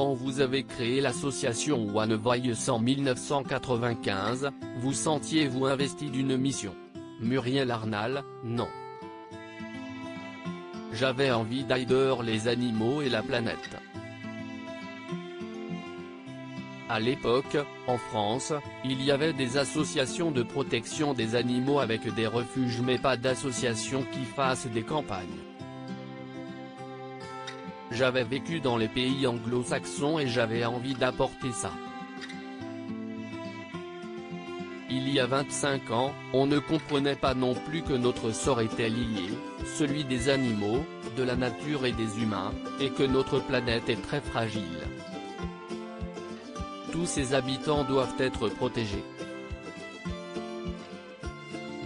Quand vous avez créé l'association One Voice en 1995, vous sentiez-vous investi d'une mission? Muriel Arnal: non. J'avais envie d'aider les animaux et la planète. À l'époque, en France, il y avait des associations de protection des animaux avec des refuges mais pas d'associations qui fassent des campagnes. J'avais vécu dans les pays anglo-saxons et j'avais envie d'apporter ça. Il y a 25 ans, on ne comprenait pas non plus que notre sort était lié, celui des animaux, de la nature et des humains, et que notre planète est très fragile. Tous ses habitants doivent être protégés.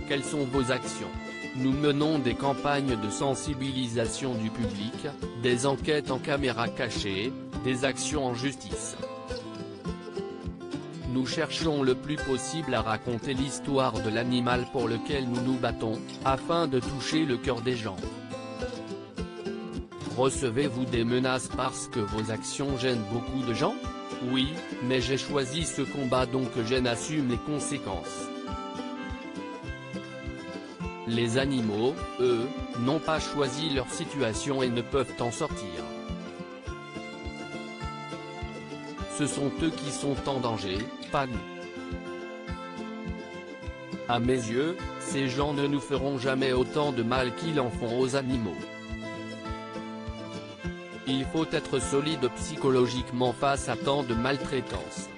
Quelles sont vos actions? Nous menons des campagnes de sensibilisation du public, des enquêtes en caméra cachée, des actions en justice. Nous cherchons le plus possible à raconter l'histoire de l'animal pour lequel nous nous battons, afin de toucher le cœur des gens. Recevez-vous des menaces parce que vos actions gênent beaucoup de gens? Oui, mais j'ai choisi ce combat donc j'en assume les conséquences. Les animaux, eux, n'ont pas choisi leur situation et ne peuvent en sortir. Ce sont eux qui sont en danger, pas nous. À mes yeux, ces gens ne nous feront jamais autant de mal qu'ils en font aux animaux. Il faut être solide psychologiquement face à tant de maltraitance.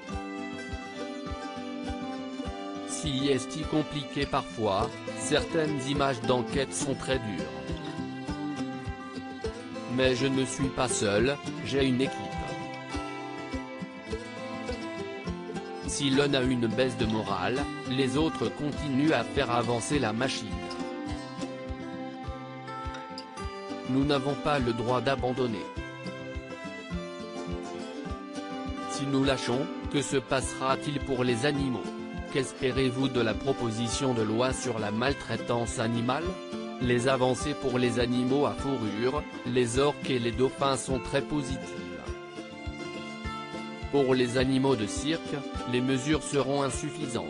Si est compliqué parfois, certaines images d'enquête sont très dures. Mais je ne suis pas seul, j'ai une équipe. Si l'un a une baisse de morale, les autres continuent à faire avancer la machine. Nous n'avons pas le droit d'abandonner. Si nous lâchons, que se passera-t-il pour les animaux? Qu'espérez-vous de la proposition de loi sur la maltraitance animale? Les avancées pour les animaux à fourrure, les orques et les dauphins sont très positives. Pour les animaux de cirque, les mesures seront insuffisantes.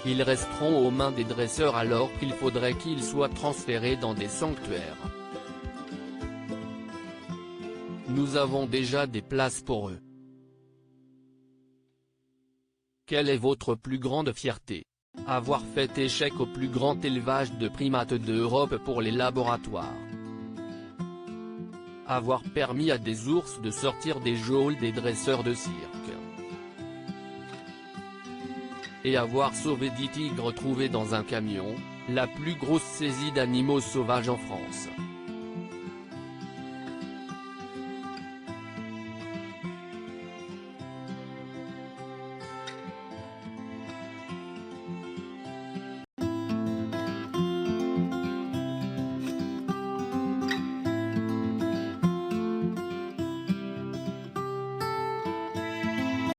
Ils resteront aux mains des dresseurs alors qu'il faudrait qu'ils soient transférés dans des sanctuaires. Nous avons déjà des places pour eux. Quelle est votre plus grande fierté? Avoir fait échec au plus grand élevage de primates d'Europe pour les laboratoires. Avoir permis à des ours de sortir des geôles des dresseurs de cirque. Et avoir sauvé 10 tigres trouvés dans un camion, la plus grosse saisie d'animaux sauvages en France.